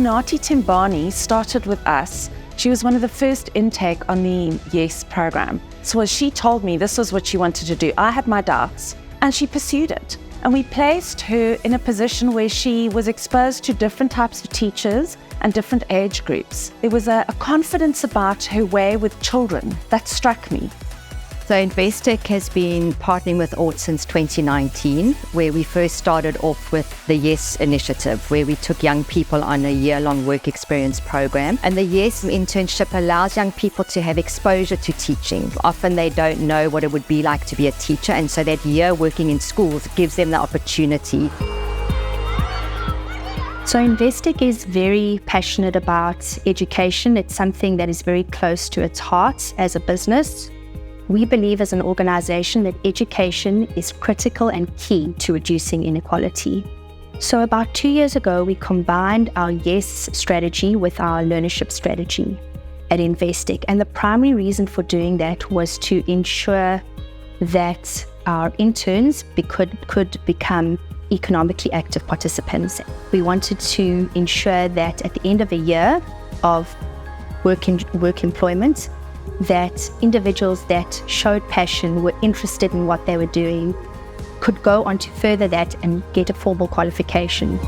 Unathi Thembani started with us. She was one of the first intake on the YES program. So as she told me this was what she wanted to do, I had my doubts and she pursued it. And we placed her in a position where she was exposed to different types of teachers and different age groups. There was a confidence about her way with children that struck me. So Investec has been partnering with ORT since 2019, where we first started off with the YES initiative, where we took young people on a year-long work experience program. And the YES internship allows young people to have exposure to teaching. Often they don't know what it would be like to be a teacher, and so that year working in schools gives them the opportunity. So Investec is very passionate about education. It's something that is very close to its heart as a business. We believe as an organization that education is critical and key to reducing inequality. So about 2 years ago, we combined our YES strategy with our learnership strategy at Investec. And the primary reason for doing that was to ensure that our interns could become economically active participants. We wanted to ensure that at the end of a year of work employment, that individuals that showed passion, were interested in what they were doing, could go on to further that and get a formal qualification.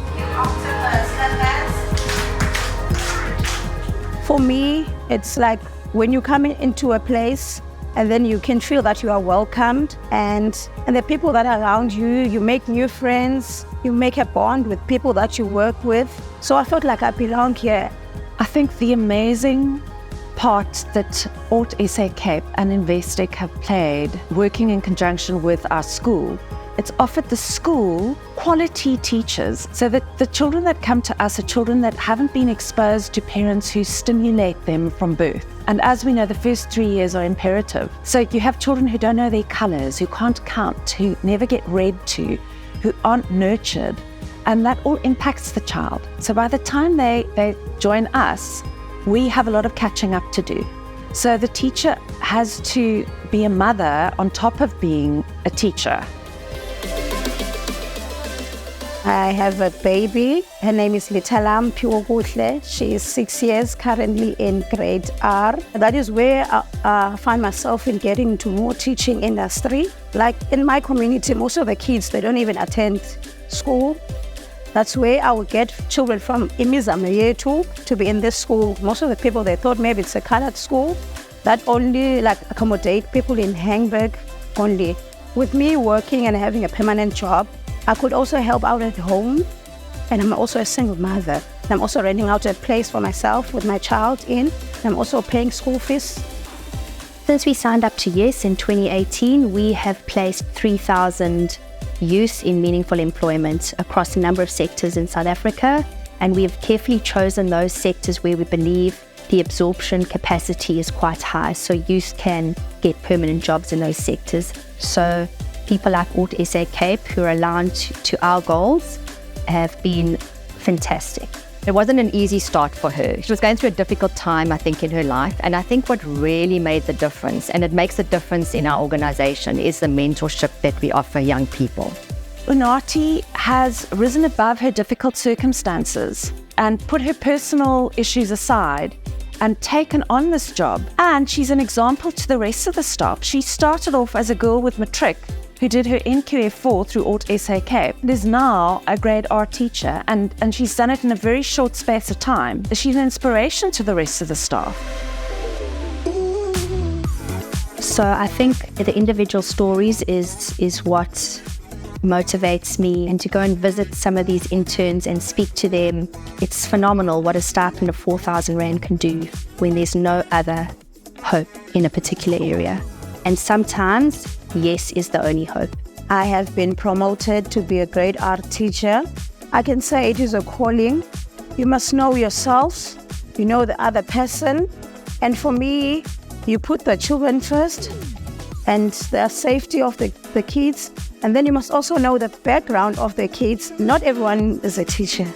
For me, it's like when you come into a place and then you can feel that you are welcomed, and the people that are around you, you make new friends, you make a bond with people that you work with. So I felt like I belong here. I think the amazing part that ORT SA Cape and Investec have played, working in conjunction with our school, it's offered the school quality teachers so that the children that come to us are children that haven't been exposed to parents who stimulate them from birth. And as we know, the first 3 years are imperative. So you have children who don't know their colors, who can't count, who never get read to, who aren't nurtured, and that all impacts the child. So by the time they join us, we have a lot of catching up to do. So the teacher has to be a mother on top of being a teacher. I have a baby. Her name is Litalam Piwogutle. She is 6 years, currently in grade R. That is where I find myself in getting into more teaching industry. Like in my community, most of the kids, they don't even attend school. That's where I would get children from Imizameyetu to be in this school. Most of the people, they thought maybe it's a colored school that only accommodate people in Hamburg only. With me working and having a permanent job, I could also help out at home, and I'm also a single mother. I'm also renting out a place for myself with my child in. I'm also paying school fees. Since we signed up to YES in 2018, we have placed 3,000 youth in meaningful employment across a number of sectors in South Africa, and we have carefully chosen those sectors where we believe the absorption capacity is quite high, so youth can get permanent jobs in those sectors. So people like ORT SA Cape, who are aligned to our goals, have been fantastic. It wasn't an easy start for her. She was going through a difficult time, I think, in her life. And I think what really made the difference, and it makes a difference in our organization, is the mentorship that we offer young people. Unathi has risen above her difficult circumstances and put her personal issues aside and taken on this job. And she's an example to the rest of the staff. She started off as a girl with matric who did her NQF4 through ORT SA Cape, and is now a grade R teacher, and she's done it in a very short space of time. She's an inspiration to the rest of the staff. So I think the individual stories is what motivates me, and to go and visit some of these interns and speak to them, it's phenomenal what a stipend of 4,000 Rand can do when there's no other hope in a particular area. And sometimes YES is the only hope. I have been promoted to be a grade R teacher. I can say it is a calling. You must know yourselves, you know the other person. And for me, you put the children first and the safety of the kids. And then you must also know the background of the kids. Not everyone is a teacher.